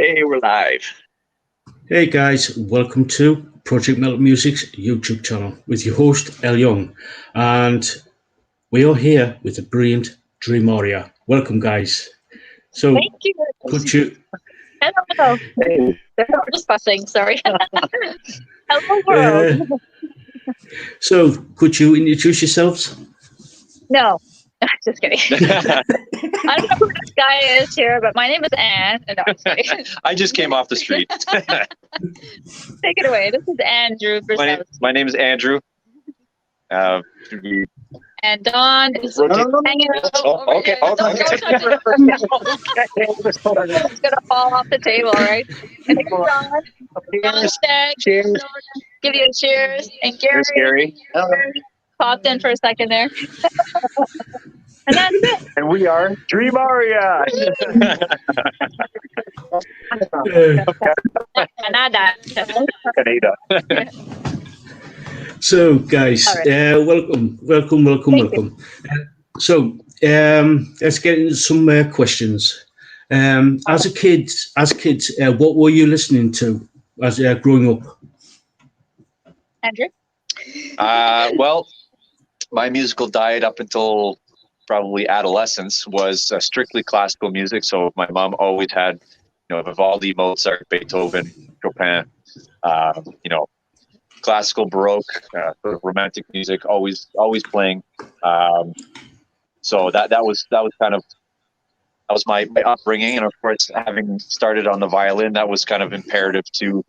Hey, we're live. Hey guys, welcome to Project Metal Music's YouTube channel with your host El Young, and we are here with the brilliant Dream Aria. Welcome, guys. So, Thank you. could you? Hello. Hey. They're just fussing. Sorry. Hello, world. So, could you introduce yourselves? No, just kidding. I don't know who this guy is here, but my name is Anne. No, just kidding. I just came off the street. Take it away. This is Andrew. My name is Andrew. And Don is hanging out. Oh, okay. Don't touch it. It's gonna fall off the table, right? And here's Don. Don's dead. Cheers. Give you a cheers. And Here's Gary. popped in for a second there. And that's it. And we are Dream Aria. Canada. Canada. So, guys, welcome. So, let's get into some questions. As kids, what were you listening to as growing up? Andrew? Well, my musical diet up until probably adolescence was strictly classical music. So my mom always had, Vivaldi, Mozart, Beethoven, Chopin, classical, Baroque, sort of romantic music, always playing. So that was kind of, that was my upbringing. And of course, having started on the violin, that was kind of imperative to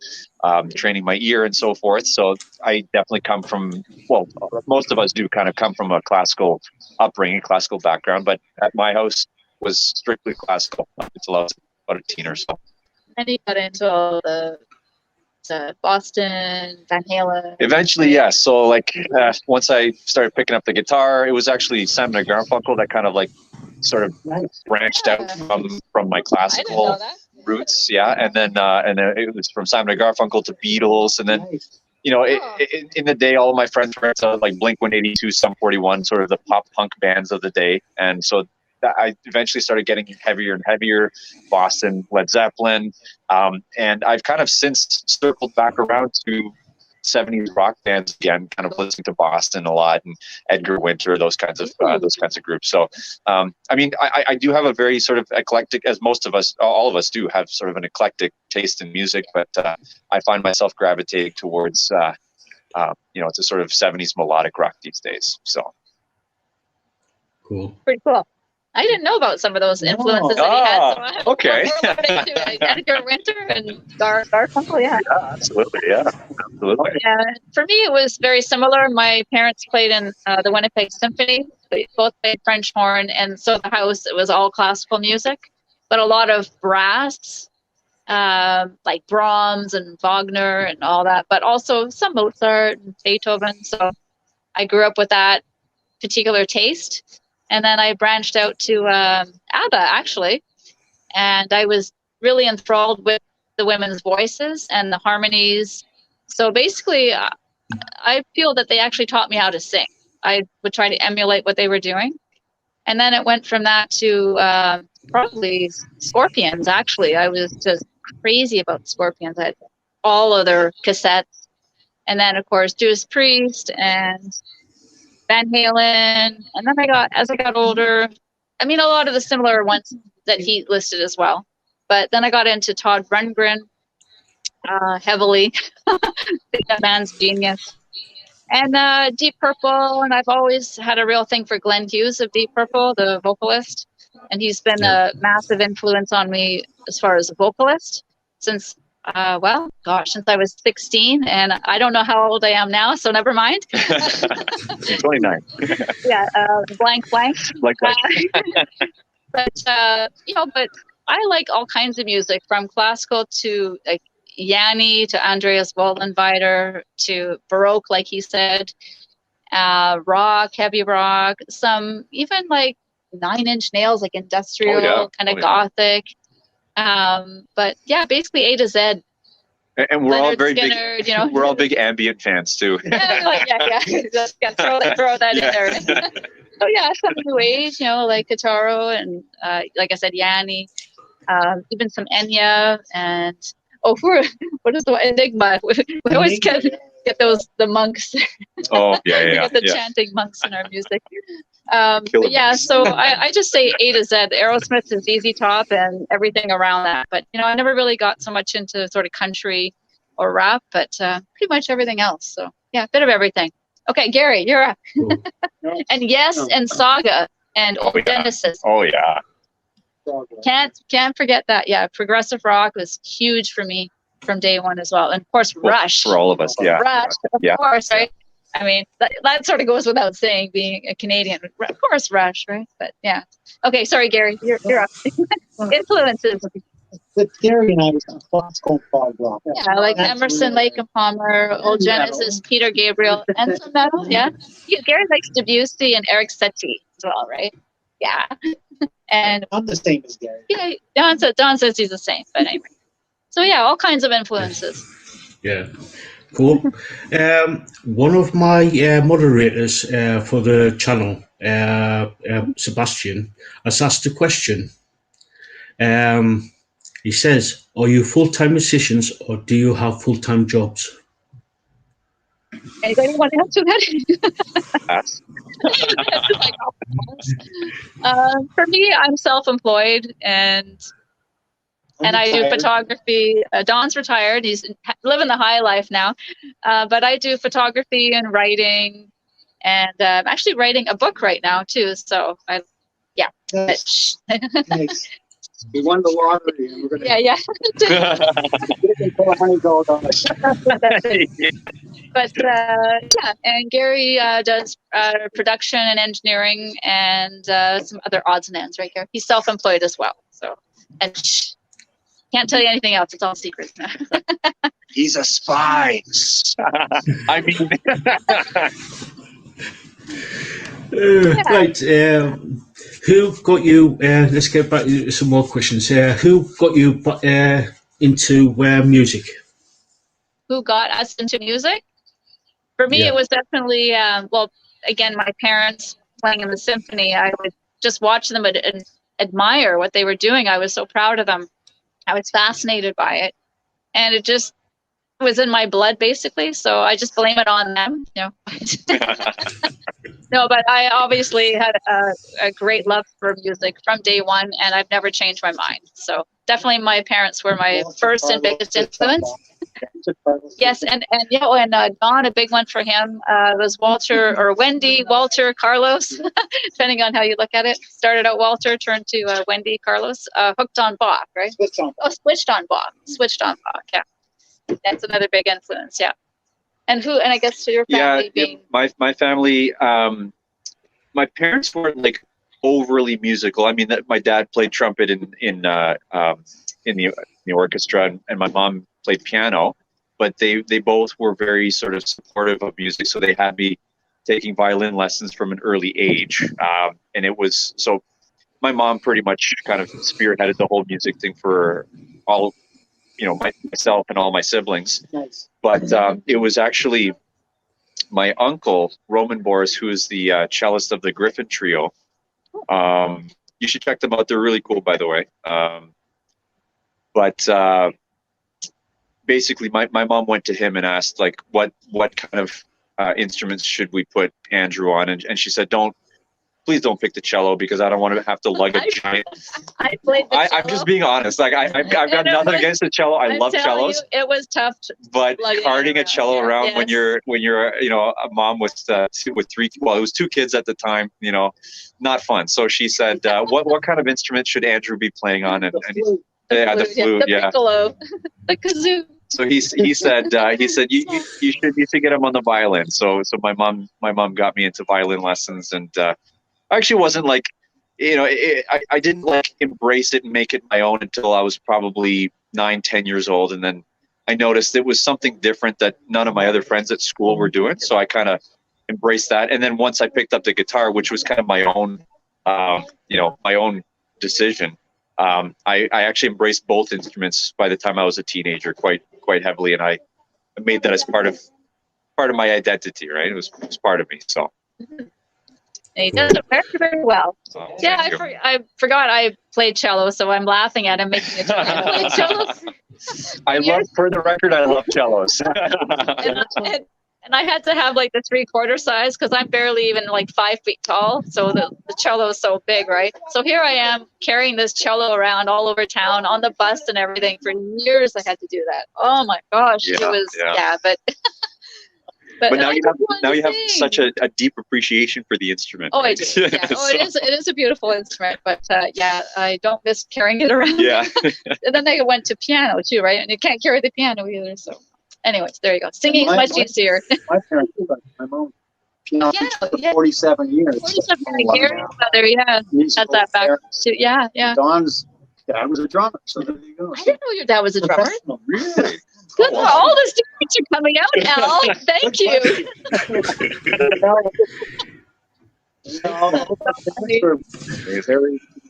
training my ear and so forth. So I definitely come from, well, most of us do kind of come from a classical upbringing, classical background, but at my house was strictly classical up until I was about a teen or so. And you got into all the Boston, Van Halen. Eventually, yes. So once I started picking up the guitar, it was actually Simon & Garfunkel that kind of sort of branched out from my classical roots. Yeah. And then it was from Simon & Garfunkel to Beatles. And then, in the day, all of my friends were into Blink-182, Sum 41, sort of the pop punk bands of the day. And so I eventually started getting heavier and heavier, Boston, Led Zeppelin. And I've kind of since circled back around to 70s rock bands again, kind of listening to Boston a lot and Edgar Winter, those kinds of groups. So, I do have a very sort of eclectic, as all of us do have sort of an eclectic taste in music, but I find myself gravitating towards, it's a sort of 70s melodic rock these days. So. Cool. Pretty cool. I didn't know about some of those influences that he had. So okay. Edgar Winter and Garfunkel, yeah. Yeah, absolutely. Yeah, absolutely. Yeah, for me, it was very similar. My parents played in the Winnipeg Symphony. They both played French horn, and so the house, it was all classical music, but a lot of brass, like Brahms and Wagner and all that, but also some Mozart and Beethoven. So I grew up with that particular taste. And then I branched out to ABBA, actually. And I was really enthralled with the women's voices and the harmonies. So basically, I feel that they actually taught me how to sing. I would try to emulate what they were doing. And then it went from that to probably Scorpions, actually. I was just crazy about Scorpions. I had all of their cassettes. And then, of course, Judas Priest and Van Halen, and then as I got older, a lot of the similar ones that he listed as well. But then I got into Todd Rundgren heavily. That man's genius. And Deep Purple, and I've always had a real thing for Glenn Hughes of Deep Purple, the vocalist. And he's been a massive influence on me as far as a vocalist since since I was 16, and I don't know how old I am now, so never mind. 29. Yeah, blank. Like but I like all kinds of music, from classical to Yanni to Andreas Wollenweider to Baroque, like he said, rock, heavy rock, some even like Nine Inch Nails, like industrial, kind of gothic. But yeah, basically A to Z. And we're all very Skinner, big. We're all big ambient fans too. yeah. Just throw that in there. So yeah, some new age, like Guitarro and like I said, Yanni. even some Enya and what is the Enigma? We always get the monks. Oh yeah, We yeah, get the yeah. chanting monks in our music. Killer But yeah, monks. so I just say A to Z. Aerosmith is easy top and everything around that. But I never really got so much into sort of country or rap, but pretty much everything else. So yeah, a bit of everything. Okay, Gary, you're up. Cool. And Yes, and Saga and Oh, yeah. Genesis. Oh yeah. Can't forget that. Yeah, progressive rock was huge for me from day one as well. And of course, Well, Rush. for all of us. Yeah. Rush, of Yeah. course, right? I mean, that sort of goes without saying, being a Canadian. Of course, Rush, right? But yeah. Okay, sorry, Gary, you're up. Influences. But Gary and I was on classical prog rock. Yeah, like Emerson, Lake and Palmer, Old Genesis, Peter Gabriel, and some metal. Yeah, Gary likes Debussy and Eric Satie as well, right? Yeah, and I'm the same as Gary. yeah, Don says he's the same, but anyway. So yeah, all kinds of influences. Yeah, cool. One of my moderators for the channel, Sebastian, has asked a question. He says, "Are you full-time musicians or do you have full-time jobs?" Anybody want to answer that? Pass. For me, I'm self-employed and I do photography. Don's retired; he's living the high life now. But I do photography and writing, and I'm actually writing a book right now too. So Nice. Nice. We won the lottery, and we're gonna put a honey gold on it. But yeah, and Gary does production and engineering and some other odds and ends, right, Gary? He's self-employed as well. So, and can't tell you anything else. It's all secrets now. He's a spy. I mean, Right. Who got you? Let's get back to some more questions. Who got you into music? Who got us into music? For me, Yeah. it was definitely, well, again, my parents playing in the symphony. I would just watch them and admire what they were doing. I was so proud of them. I was fascinated by it. And it just was in my blood, basically. So I just blame it on them. No, but I obviously had a great love for music from day one, and I've never changed my mind. So definitely my parents were my first and biggest influence. Yes, and Don, a big one for him was Walter, Carlos, depending on how you look at it. Started out Walter, turned to Wendy, Carlos, hooked on Bach, right? Switched on Bach, yeah. That's another big influence, yeah. And I guess to your family being... my family, my parents weren't like overly musical. I mean, my dad played trumpet in the orchestra, and my mom played piano, but they both were very sort of supportive of music. So they had me taking violin lessons from an early age, and it was so. My mom pretty much kind of spearheaded the whole music thing for all, myself and all my siblings. Nice. But it was actually my uncle, Roman Boris, who is the cellist of the Griffin Trio. You should check them out. They're really cool, by the way. But basically, my mom went to him and asked, like, what kind of instruments should we put Andrew on? And she said, please don't pick the cello, because I don't want to have to lug a giant. I played the cello. I'm just being honest. Like I've got nothing against the cello. I love cellos. It was tough. But carting a cello around when you're a mom with three, well, it was two kids at the time, not fun. So she said, what kind of instrument should Andrew be playing on? And the flute, the piccolo, the kazoo. So he said you should get him on the violin. So my mom got me into violin lessons, and I actually wasn't like, I didn't like embrace it and make it my own until I was probably 9-10 years old, and then I noticed it was something different that none of my other friends at school were doing. So I kind of embraced that, and then once I picked up the guitar, which was kind of my own, my own decision. I actually embraced both instruments by the time I was a teenager quite heavily, and I made that as part of my identity, right? It was part of me. So And he does it very, very well. Oh, Yeah, thank you. I forgot I played cello, so I'm laughing at him making a joke. I played cello. I love, for the record, I love cellos. And I had to have like the 3/4 size because I'm barely even like 5 feet tall. So the cello is so big, right? So here I am carrying this cello around all over town on the bus and everything. For years I had to do that. Oh my gosh. It was, but But now I you just have wanted to sing. such a deep appreciation for the instrument. Oh, right? I do. Yeah. Oh, it is a beautiful instrument, but I don't miss carrying it around. Yeah. And then I went to piano too, right? And you can't carry the piano either. So, anyways, there you go. Singing is much easier. My parents, my mom, piano for Yeah. 47 years. 47 years, mother. Yeah, had that back too. Yeah, yeah. Don's dad was a drummer, so there you go. I didn't know your dad was a drummer. Professional, really? Good. All the secrets are coming out now. Thank you.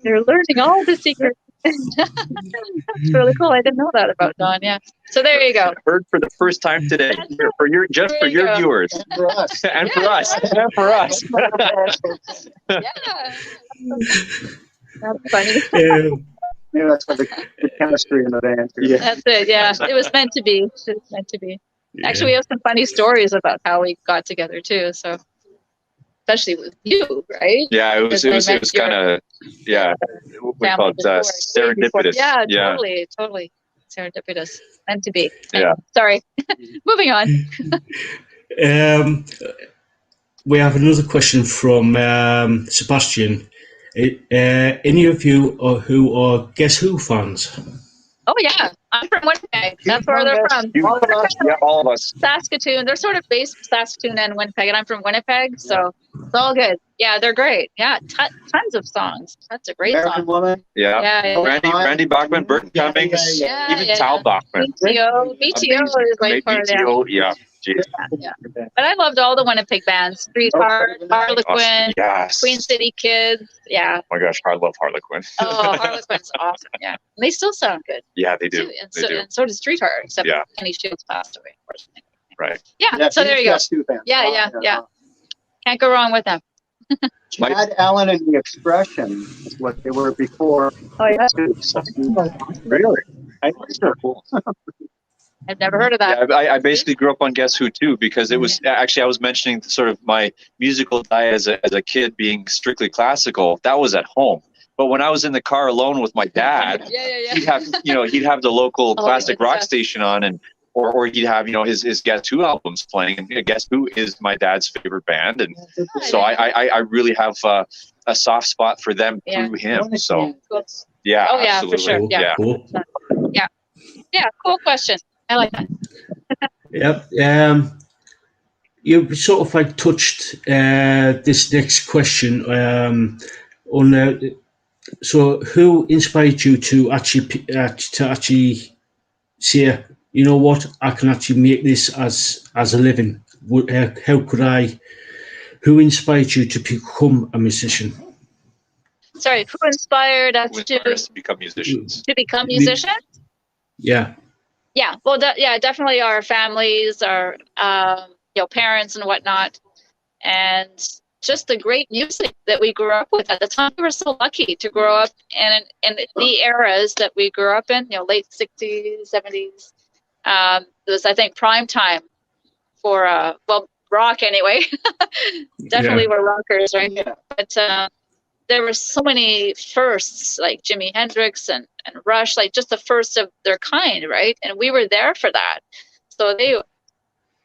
You're learning all the secrets. That's really cool. I didn't know that about Don. Yeah. So there you go. Heard for the first time today. For your viewers. And for us. And for us. And for us. Yeah. That's funny. Maybe that's why the chemistry in the band. Yeah. That's it. Yeah. It was meant to be. It was meant to be. Actually, we have some funny stories about how we got together too. So, especially with you, right? Yeah, it was kind of, we call it serendipitous. Yeah, totally serendipitous. Meant to be. Yeah. Sorry. Moving on. We have another question from Sebastian. Any of you who are Guess Who fans? Oh yeah, I'm from Winnipeg. That's where they're from. All of us. Saskatoon. They're sort of based Saskatoon and Winnipeg, and I'm from Winnipeg, so it's all good. Yeah, they're great. Yeah, tons of songs. That's a great American song. Woman. Yeah. Randy Bachman, Burton Cummings, even Tal Bachman. BTO is like part of that. Yeah. Yeah. But I loved all the Winnipeg bands. Streetheart, Harlequin, Yes. Queen City Kids. Yeah. Oh my gosh, I love Harlequin. Oh, Harlequin's awesome. Yeah. And they still sound good. Yeah, they do. Too. And so does Streetheart, except Kenny Shields passed away, unfortunately. Right. Yeah, so there you go. Yeah. Can't go wrong with them. Chad Allen and the Expression is what they were before. Oh, yeah. Really? I think they're cool. I've never heard of that. Yeah, I basically grew up on Guess Who too, because it was actually, I was mentioning sort of my musical diet as a kid being strictly classical. That was at home. But when I was in the car alone with my dad, he'd have the local classic rock station on, or he'd have his Guess Who albums playing, and Guess Who is my dad's favorite band, and so I really have a soft spot for them through him. So yeah, oh yeah, absolutely. for sure. Yeah, Cool. yeah, cool question. I like that. Yep. You sort of like touched this next question on. So, who inspired you to actually say, you know what, I can actually make this as a living? How could I? Who inspired you to become a musician? Sorry, who inspired us to become musicians? To become musicians? Yeah. Yeah. Well, definitely our families, our parents and whatnot, and just the great music that we grew up with at the time. We were so lucky to grow up in the eras that we grew up in. Late 60s, 70s. It was, I think, prime time for rock anyway. Definitely we're rockers, right? Yeah. But there were so many firsts, like Jimi Hendrix and Rush, like just the first of their kind, right? And we were there for that. So they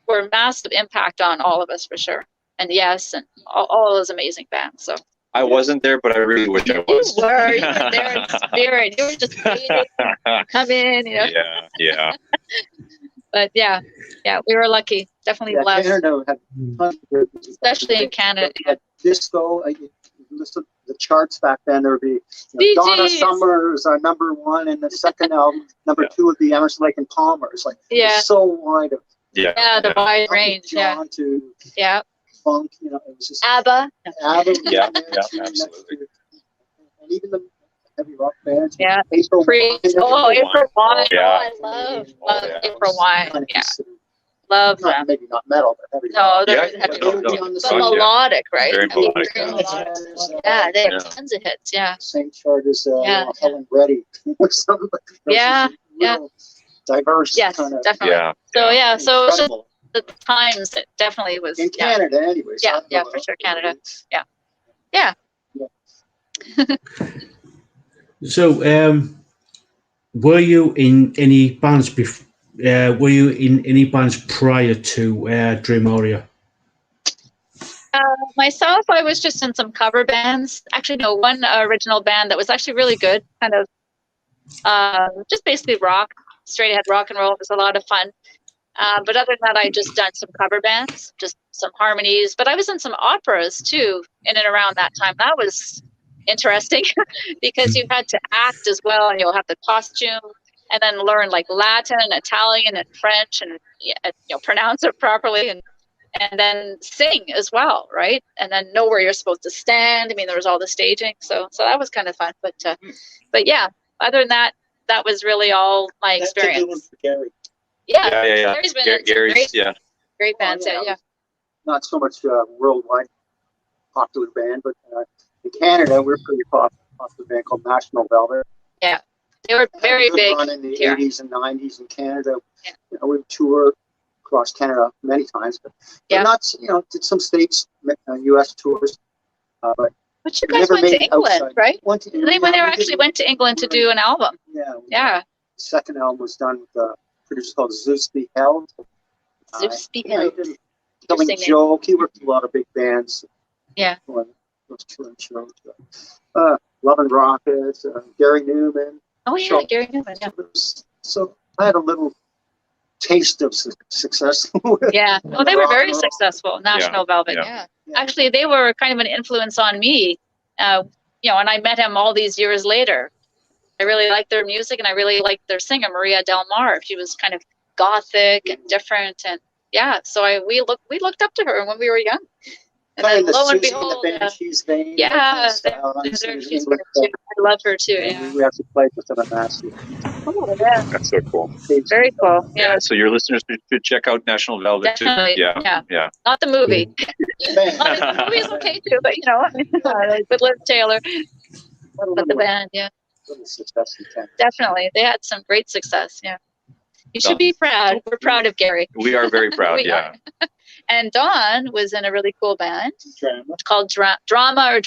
were a massive impact on all of us for sure. And Yes, and all those amazing bands. So I wasn't there, but I really wish I was. You were there in spirit. You were just waiting, come in, Yeah. But yeah, we were lucky. Definitely blessed. Canada had tons of especially in Canada. Disco. Listen to the charts back then. There would be Donna Summer's #1, and the second album #2 would be Emerson, Lake and Palmer. It's like so wide. The wide range. Yeah. Funk, it was just ABBA. Yeah, absolutely. And even the heavy rock bands. Yeah. April Wine. April Wine. Yeah. I love April Wine. Yeah. Love them. Maybe not metal, but heavy No, rock. they're Yeah, heavy no, rock. no, But fun, yeah. melodic, right? Very I mean, melodic. very melodic. Yeah. Yeah, they have Yeah. tons of hits. Yeah. Same chart as Yeah, Helen Reddy. Or something. Yeah, yeah. Diverse Yes, kind of. definitely. Yeah. So yeah, so it was just Incredible. the times. It definitely was. In Yeah. Canada, anyways. Yeah, I yeah, know for sure, it. Canada. Yeah. Yeah. So, were you in any bands before? Were you in any bands prior to Dream Aria? Myself, I was just in some cover bands. Actually, no, one original band that was actually really good. Kind of just basically rock, straight ahead rock and roll. It was a lot of fun. But other than that, I just done some cover bands, just some harmonies. But I was in some operas too, in and around that time. That was interesting because you had to act as well, and you'll have the costume, and then learn like Latin and Italian and French, and pronounce it properly, and then sing as well, right? And then know where you're supposed to stand. I mean, there was all the staging, so that was kind of fun. But yeah, other than that, that was really all my experience. That's a good one for Gary. Yeah, Gary's been in some Gary's, yeah. great bands. Yeah. Not so much worldwide popular band, but in Canada, we're pretty popular band called National Velvet. Yeah, they were very Good big run in the here. 80s and 90s in Canada. Yeah. We toured across Canada many times, but not, did some states, U.S. tours. But you guys went to England, outside. right? They went to England to do an album. Yeah. Yeah. The second album was done with a producer called Zeus Be Held. Zeus Be Held. Killing Joke. He worked with a lot of big bands. Yeah. Those touring shows. Love and Rockets, Gary Newman. Oh yeah, Gary Newman. Yeah. So I had a little taste of success. Yeah. Oh, they were very successful. National Velvet. Yeah. Yeah. Actually, they were kind of an influence on me. And I met him all these years later. I really liked their music, and I really liked their singer, Maria Del Mar. She was kind of gothic and different, and so we looked up to her when we were young. And then lo and behold, she's vain. Yeah, she's good too. I love her too. Yeah. We actually played with them at Mass. Oh yeah. That's so cool. Very cool. Yeah. So your listeners should check out National Velvet Definitely. too. Yeah. Not the movie. The movie's okay too, but with Liz Taylor, but the band, definitely, they had some great success. Yeah, you should be proud. We're proud of Gary. We are very proud. Are. And Dawn was in a really cool band Drama. called Drama, or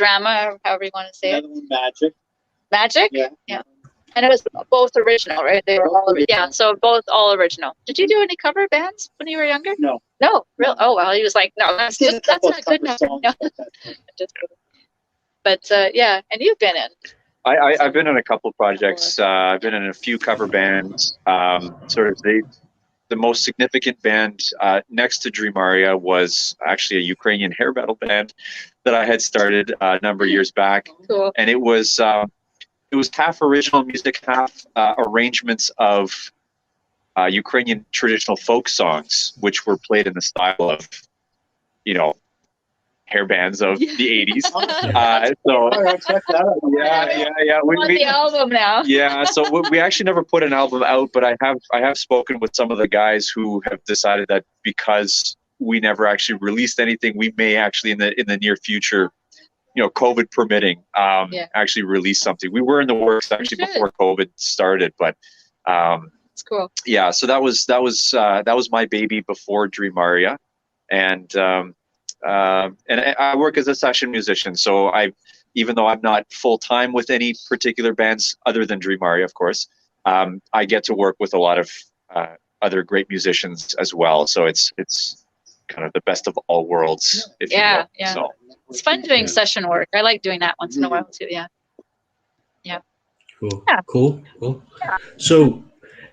however you want to say it. Magic. Magic. Yeah. And it was both original, right? They were all original. So both all original. Did you do any cover bands when you were younger? No. No, real. Oh well, he was like, no, that's not good enough. No. Just kidding. But and you've been in. I've been in a couple of projects. I've been in a few cover bands. Sort of the most significant band next to Dream Aria was actually a Ukrainian hair metal band that I had started a number of years back. Cool. And it was half original music, half arrangements of Ukrainian traditional folk songs, which were played in the style of, hair bands of the 80s. We want the album now. Yeah, so we actually never put an album out, but I have spoken with some of the guys who have decided that because we never actually released anything, we may actually in the near future, COVID permitting, actually release something. We were in the works actually before COVID started, but it's cool. Yeah, so that was my baby before Dream Aria, and I work as a session musician. So even though I'm not full time with any particular bands other than Dream Aria, of course, I get to work with a lot of other great musicians as well. So it's kind of the best of all worlds, if you will. Yeah. So it's fun doing session work. I like doing that once in a while too. Yeah. Cool. Yeah. Cool. Yeah. So,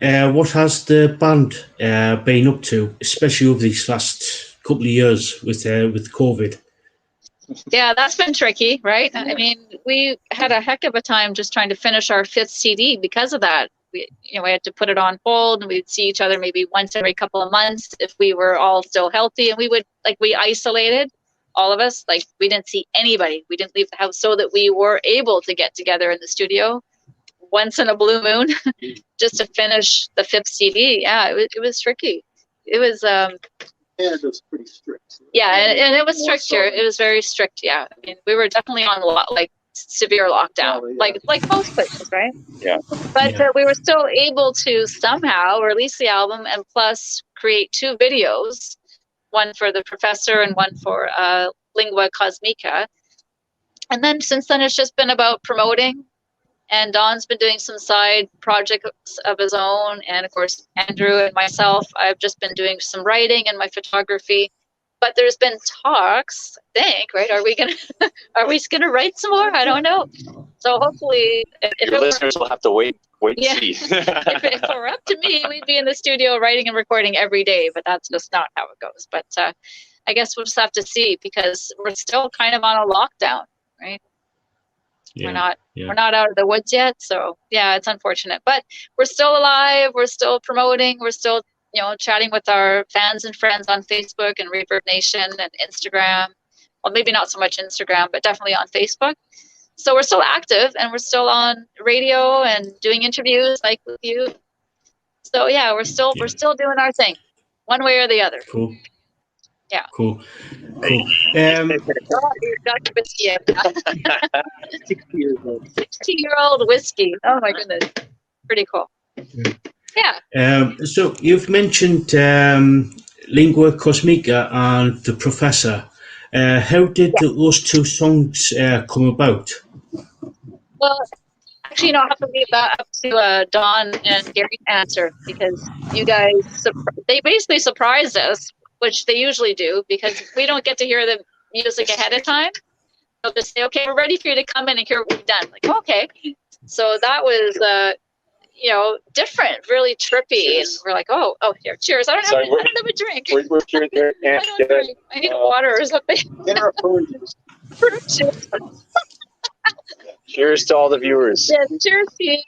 what has the band been up to, especially over these last couple of years with COVID? Yeah, that's been tricky, right? I mean, we had a heck of a time just trying to finish our 5th CD because of that. We had to put it on hold, and we'd see each other maybe once every couple of months if we were all still healthy, and we isolated, all of us. Like, we didn't see anybody. We didn't leave the house, so that we were able to get together in the studio once in a blue moon just to finish the 5th CD. Yeah, it was tricky. it was Canada's pretty strict. yeah, and it was More strict so here. than- It was very strict. Yeah, I mean, we were definitely on like severe lockdown, Probably, yeah. like most places, right? Yeah. But Yeah. we were still able to somehow release the album and plus create 2 videos, one for the professor and one for Lingua Cosmica. And then since then, it's just been about promoting. And Don's been doing some side projects of his own. And of course, Andrew and myself, I've just been doing some writing and my photography. But there's been talks, I think, right? Are we gonna write some more? I don't know. So hopefully, if Your listeners will have to wait Yeah. and see. if it were up to me, we'd be in the studio writing and recording every day, but that's just not how it goes. But I guess we'll just have to see because we're still kind of on a lockdown, right? We're not out of the woods yet, so yeah, it's unfortunate. But we're still alive. We're still promoting. We're still, chatting with our fans and friends on Facebook and Reverb Nation and Instagram. Well, maybe not so much Instagram, but definitely on Facebook. So we're still active and we're still on radio and doing interviews like with you. So yeah, we're still doing our thing, one way or the other. Cool. Yeah. Cool. Oh, you've got the whiskey. 60 years old. 60-year-old whiskey. Oh my goodness, pretty cool. Yeah. So you've mentioned Lingua Cosmica and the Professor. How did those 2 songs come about? Well, actually, I'll have to leave that up to Don and Gary's answer because you guys, they basically surprised us, which they usually do because we don't get to hear the music ahead of time. They'll just say, okay, we're ready for you to come in and hear what we've done. Like, okay. So that was, different, really trippy. Cheers. And we're like, oh, here, cheers. I don't have a drink. We're here there. I don't drink. I need water or something. Dinner of fruit juice. Fruit juice. Cheers to all the viewers. Yeah, cheers to you.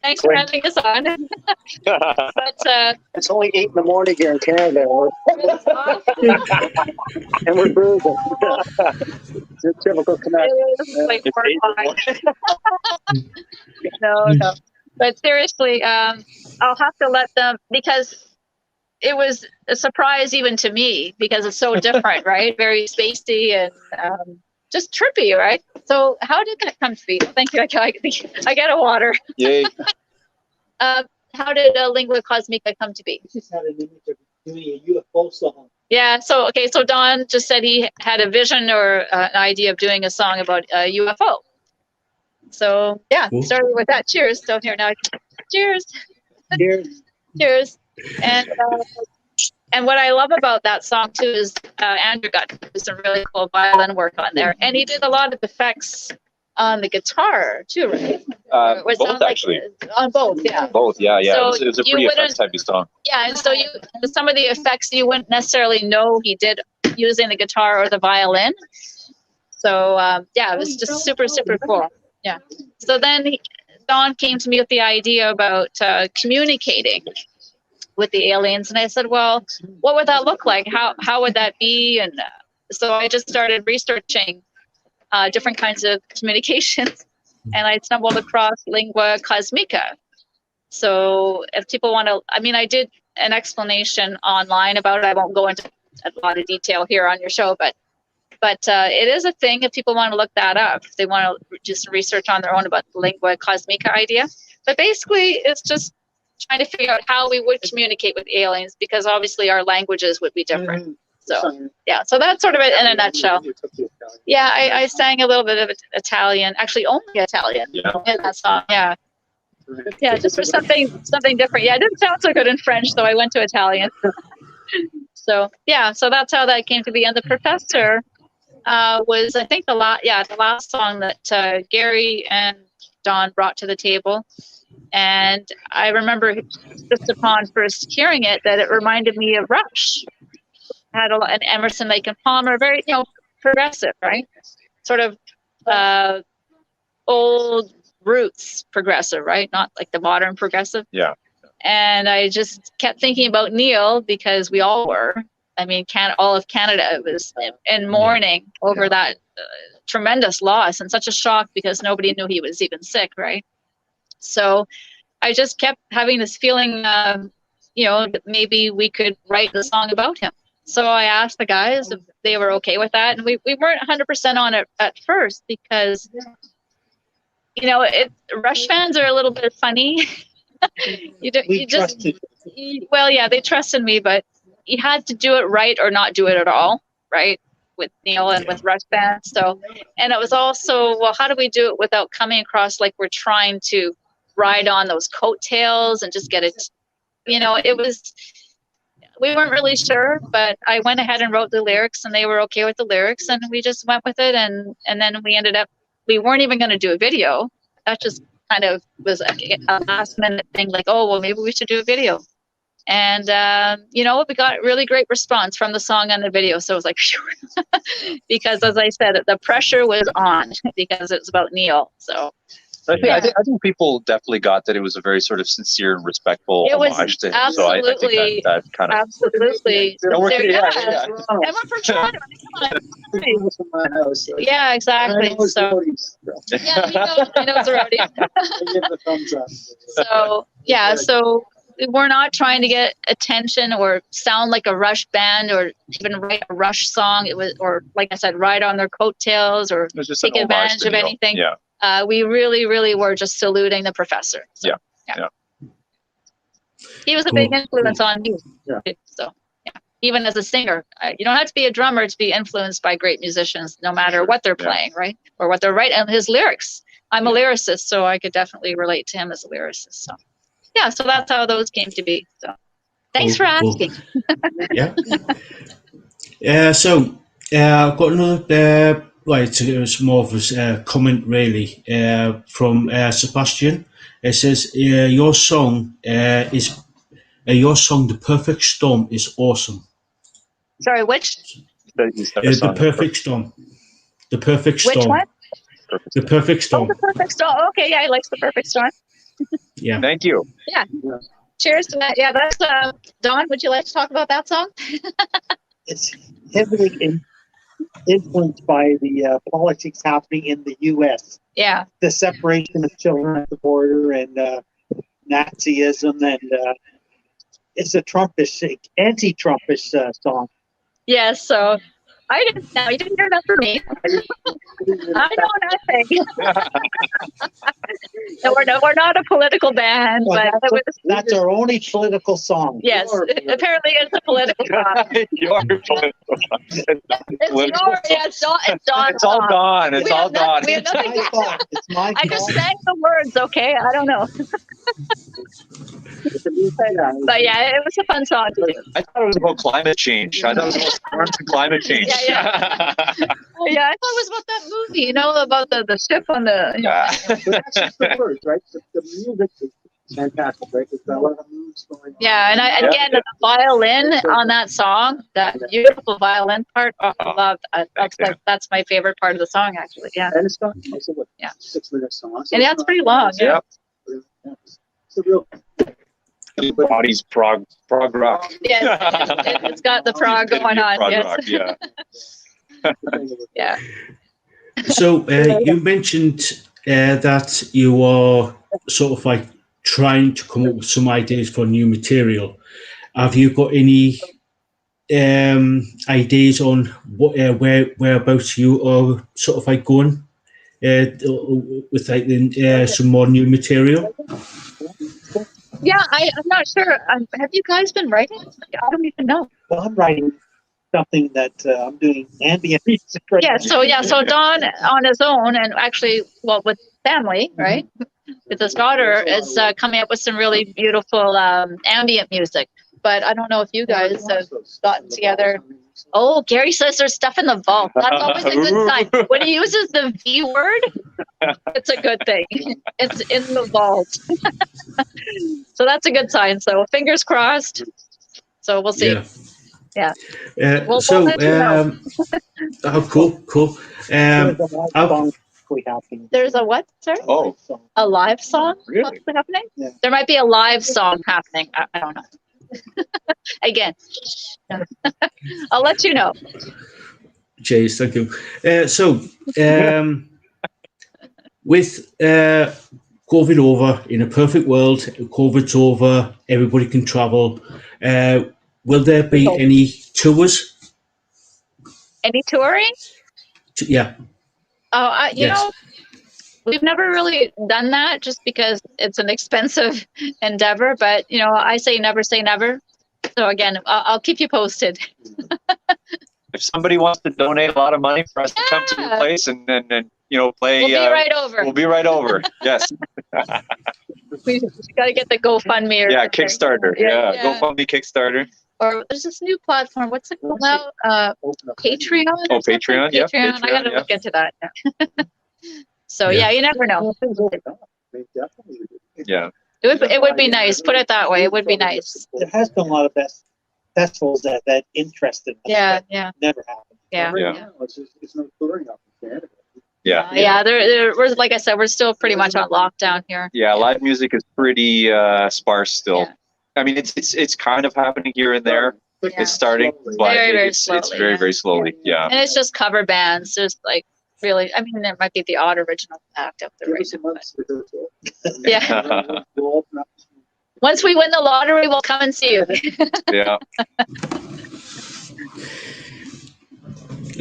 Thanks for having us on. But It's only 8 in the morning here in Canada, and we're bruising. It's a typical Canadian. it is like It's 8 in the horrifying. No. But seriously, I'll have to let them, because it was a surprise even to me because it's so different, right? Very spacey and just trippy, right? So how did that come to be? Thank you. I get a water. Yay. How did Lingua Cosmica come to be? Just had an image of doing a UFO song. Yeah. So Don just said he had a vision or an idea of doing a song about a UFO. So yeah, Cool. started with that. Cheers. So here now, cheers. Cheers. Cheers. And what I love about that song too is Andrew got to do some really cool violin work on there, and he did a lot of effects on the guitar too, right? Both actually. On both, yeah. Both, yeah. So It was a pretty effects type of song. Yeah, and so some of the effects you wouldn't necessarily know he did using the guitar or the violin. So it was just super, super cool. Yeah. So then Don came to me with the idea about communicating with the aliens, and I said, well, what would that look like? How would that be? And so I just started researching different kinds of communications, and I stumbled across Lingua Cosmica. So if people want to, I did an explanation online about it. I won't go into a lot of detail here on your show, but it is a thing if people want to look that up. If they want to just research on their own about the Lingua Cosmica idea. But basically, it's just trying to figure out how we would communicate with aliens, because obviously our languages would be different. Mm-hmm. So yeah, so that's sort of it in a nutshell. Yeah, I sang a little bit of Italian, actually only Italian in that song. Yeah, just for something different. Yeah, it didn't sound so good in French, so I went to Italian. So yeah, so that's how that came to be. And the Professor was, I think, the last song that Gary and Don brought to the table. And I remember just upon first hearing it that it reminded me of Rush. Had an Emerson, Lake and Palmer, very progressive, right? Sort of old roots progressive, right? Not like the modern progressive. Yeah. And I just kept thinking about Neil, because we all were. All of Canada was in mourning over that tremendous loss, and such a shock because nobody knew he was even sick, right? So I just kept having this feeling, maybe we could write the song about him. So I asked the guys if they were okay with that, and we weren't 100% on it at first because, Rush fans are a little bit funny. Well, yeah, they trusted me, but you had to do it right or not do it at all, right? With Neil and with Rush bands. So, and it was also, well, how do we do it without coming across like we're trying to ride on those coattails and just get it, it was, we weren't really sure, but I went ahead and wrote the lyrics and they were okay with the lyrics and we just went with it. And then we weren't even going to do a video. That just kind of was a last minute thing, like, oh, well, maybe we should do a video. And, we got really great response from the song and the video. So it was like, because as I said, the pressure was on because it was about Neil. So I think people definitely got that it was a very sort of sincere and respectful homage to him. Absolutely, so I think that kind of absolutely. Yeah. I'm from Toronto. Yeah, exactly. So yeah, he knows already. So yeah, so we're not trying to get attention or sound like a Rush band or even write a Rush song. It was, or like I said, ride on their coattails or take advantage of anything. Yeah. We really, really were just saluting the professor. So, yeah. He was a big influence on me. Yeah. So, yeah. Even as a singer, you don't have to be a drummer to be influenced by great musicians, no matter what they're playing, right? Or what they're writing. And his lyrics. I'm a lyricist, so I could definitely relate to him as a lyricist. So, yeah, so that's how those came to be. So, thanks for asking. So, I've got another. Right, it was more of a comment really from Sebastian. It says your song, The Perfect Storm, is awesome. Sorry, which? The Perfect Storm. The Perfect Storm. Which one? The Perfect Storm. Oh, The Perfect Storm. Okay, yeah, he likes The Perfect Storm. Yeah. Thank you. Yeah. Cheers to that. Yeah, that's Don. Would you like to talk about that song? It's heavily influenced by the politics happening in the U.S. Yeah. The separation of children at the border and Nazism, and it's a Trumpish, anti-Trumpish song. Yeah, so I didn't know. You didn't hear that from me. I know nothing. No, we're not a political band, Well, but that's our only political song. Yes, apparently it's a political song. Your political song. It's Don's It's all gone. It's all gone. We have nothing to do. It's my I just sang the words, okay? I don't know. But yeah, it was a fun song to do. I thought it was about climate change. I thought it was about storms and climate change. Yeah. Yeah, I thought it was about that movie, about the ship on the. That's just the words, right? The music is fantastic, right? There's a lot of moves going on. Yeah, and again, the violin on that song, that beautiful violin part, I love that. That's my favorite part of the song, actually. Yeah. And it's got also 6-minute song. And that's pretty long. Yeah. It's a real. Body's prog rock. Yes, it's got the prog going on. Prog Yes. rock, yeah. Yeah. So you mentioned that you are sort of like trying to come up with some ideas for new material. Have you got any ideas on what whereabouts you are sort of like going with like some more new material? Yeah, I'm not sure. Have you guys been writing? I don't even know. Well, I'm writing something that I'm doing ambient music right now. So Don on his own, and actually, well, with family, right? With his daughter, is coming up with some really beautiful ambient music. But I don't know if you guys have gotten together. Oh, Gary says there's stuff in the vault. That's always a good sign. When he uses the V word, it's a good thing. It's in the vault. So that's a good sign. So fingers crossed. So we'll see. Yeah. We'll let you know. Cool. There's a what, sir? Oh. A live song? Really? What's happening? Yeah. There might be a live song happening. I don't know. Again, I'll let you know. Cheers, thank you. With COVID over, in a perfect world, COVID's over, everybody can travel. Will there be any tours? Any touring? Yeah. Oh, you know, we've never really done that just because it's an expensive endeavor. But, you know, I say never say never. So again, I'll keep you posted. If somebody wants to donate a lot of money for us to come to your place and you know, play, we'll be right over. We'll be right over. Yes. We got to get the GoFundMe. Or something. Kickstarter. Yeah. GoFundMe, Kickstarter. Or there's this new platform. What's it called now? Patreon. Oh, Patreon. Yeah. Patreon. I got to look into that. So yeah, you never know. Yeah. It would be nice. Put it that way. It would be nice. There has been a lot of festivals that interested us. Yeah. Never happened. Yeah. It's no touring up in Canada. Yeah. We're like I said, we're still pretty much on lockdown here. Yeah. Live music is pretty sparse still. Yeah. I mean, it's kind of happening here and there. Yeah. It's starting, but it's very, very slowly. Yeah. And it's just cover bands. There's like really, I mean, there might be the odd original act up there right now. Yeah. Once we win the lottery, we'll come and see you. Yeah.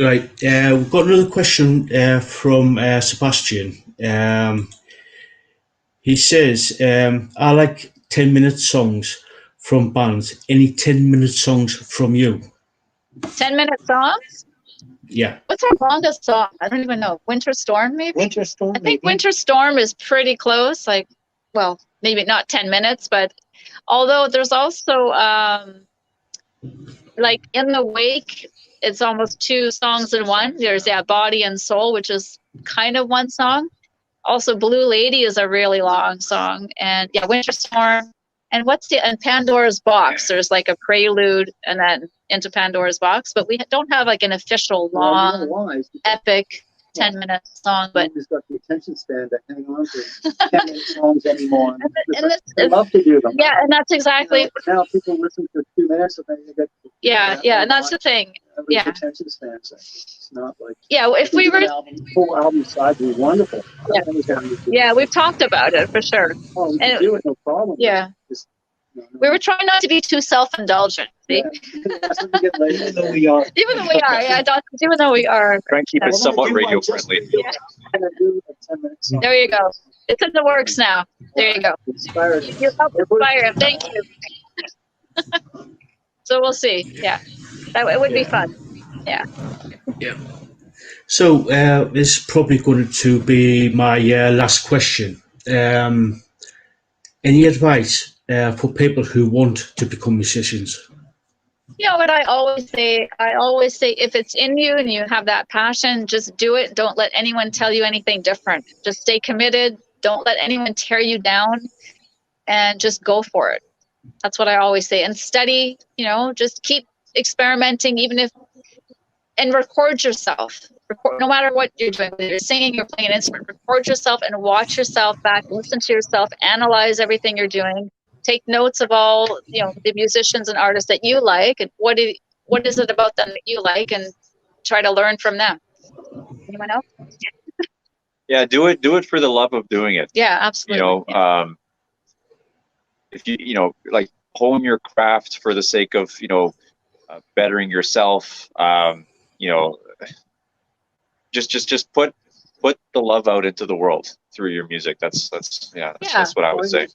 Right. We've got another question from Sebastian. He says, I like 10-minute songs from bands. Any 10-minute songs from you? 10-minute songs? Yeah. What's our longest song? I don't even know. Winter Storm, maybe? Winter Storm. I think Winter Storm is pretty close. Like, well, maybe not 10 minutes, but although there's also, like, In the Wake, it's almost 2 songs in one. There's, Body and Soul, which is kind of one song. Also, Blue Lady is a really long song. And, Winter Storm. And and Pandora's Box. There's, like, a prelude and then into Pandora's Box. But we don't have, like, an official long, epic 10-minute song. But nobody's got the attention span to hang on to 10-minute songs anymore. They love to do them. Yeah, and that's exactly. Now people listen to 2 minutes and then you get. And that's the thing. Everybody's attention span. It's not like. Yeah, if we were. Full album side would be wonderful. Yeah, we've talked about it for sure. Oh, we can do it, no problem. Yeah. We were trying not to be too self-indulgent. See? Even though we are. Even though we are. Try and keep it somewhat radio friendly. Yeah. There you go. It's in the works now. There you go. You helped inspire. Thank you. So we'll see. Yeah, it would be fun. Yeah. So this is probably going to be my last question. Any advice for people who want to become musicians? You know what I always say? I always say, if it's in you and you have that passion, just do it. Don't let anyone tell you anything different. Just stay committed. Don't let anyone tear you down, and just go for it. That's what I always say. And study, just keep experimenting, and record yourself. No matter what you're doing, whether you're singing, you're playing an instrument, record yourself and watch yourself back, listen to yourself, analyze everything you're doing, take notes of all, the musicians and artists that you like, and what is it about them that you like, and try to learn from them. Anyone else? Yeah, do it for the love of doing it. Yeah, absolutely. If you like, hone your craft for the sake of bettering yourself. Just put the love out into the world through your music. That's what I would say.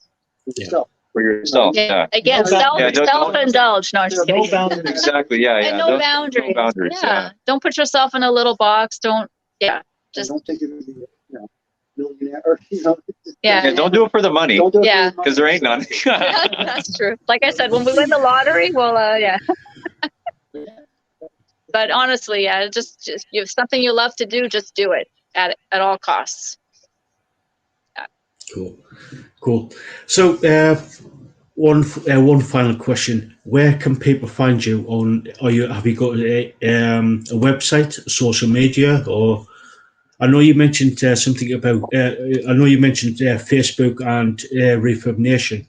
For yourself. Yeah. Again, self-indulge. No, I'm just kidding. No boundaries. Exactly. Yeah. And no boundaries. No boundaries. Yeah. Don't put yourself in a little box. Just don't think you're gonna be millionaire or don't do it for the money. Because there ain't none. That's true. Like I said, when we win the lottery, well, But honestly, just you have something you love to do, just do it at all costs. Yeah. Cool. So one final question: where can people find you on? Have you got a website, social media, or? I know you mentioned something about. I know you mentioned Facebook and Refurb Nation.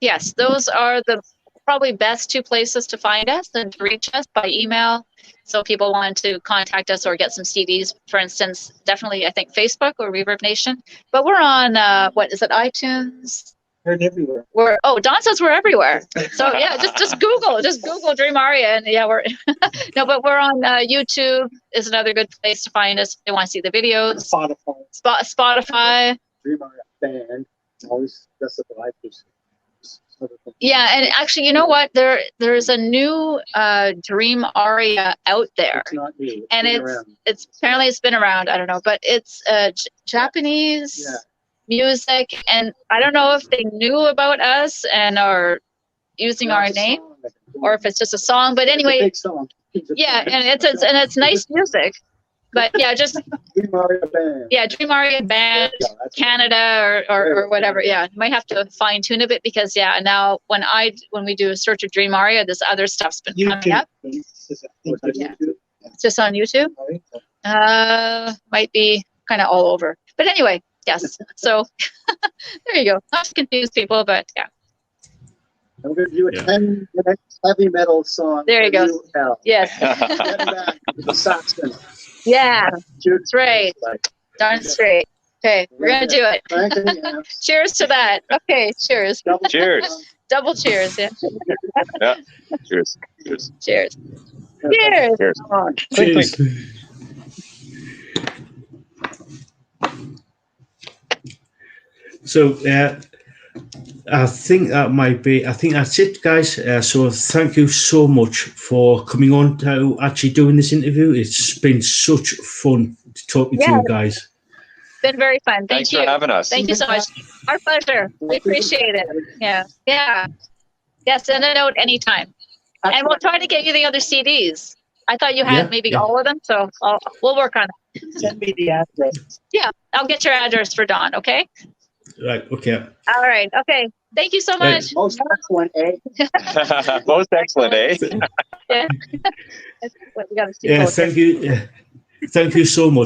Yes, those are the probably best two places to find us and to reach us by email. So people want to contact us or get some CDs, for instance, definitely I think Facebook or Reverb Nation. But we're on what is it, iTunes? We're everywhere. Don says we're everywhere. So yeah, just Google Dream Aria, and yeah, we're no, but we're on YouTube is another good place to find us if they want to see the videos. Spotify. Dream Aria band always does the live music. Yeah, and actually, you know what? There's a new Dream Aria out there, It's not new. and been around. it's apparently it's been around. I don't know, but it's Japanese music, and I don't know if they knew about us and are using our It's a name, song, like a or if it's just a song. But It's a anyway, big song. yeah, and it's nice music. But yeah, just Dream Aria band. Dream Aria band. Yeah, that's Canada or whatever. Yeah, you might have to fine tune a bit because now when we do a search of Dream Aria, this other stuff's been coming up. Yeah. It's just on YouTube. Might be kind of all over. But anyway, yes. So there you go. Not to confuse people, but yeah. I'm going to do a 10-minute heavy metal song. There you for go. Al. Yes. Getting back to the Saxon. Yeah. Jude, That's right. Darn straight. Okay, we're gonna do it. Cheers to that. Okay, cheers. Cheers. Double cheers. Yeah. Yeah. Cheers. Cheers. Cheers. Cheers. Cheers. Cheers. So I think that's it, guys. So thank you so much for coming on to actually doing this interview. It's been such fun talking to you guys. It's been very fun. Thanks for having us. Thank you so much. Our pleasure. We appreciate it. Yeah. Yeah. Yeah, send a note anytime. And we'll try to get you the other CDs. I thought you had maybe all of them, so we'll work on it. Send me the address. Yeah, I'll get your address for Don, okay? Right, okay. All right, okay. Thank you so much. Most excellent, eh? Most excellent, eh? Yeah. We gotta see Thank you. Thank you so much.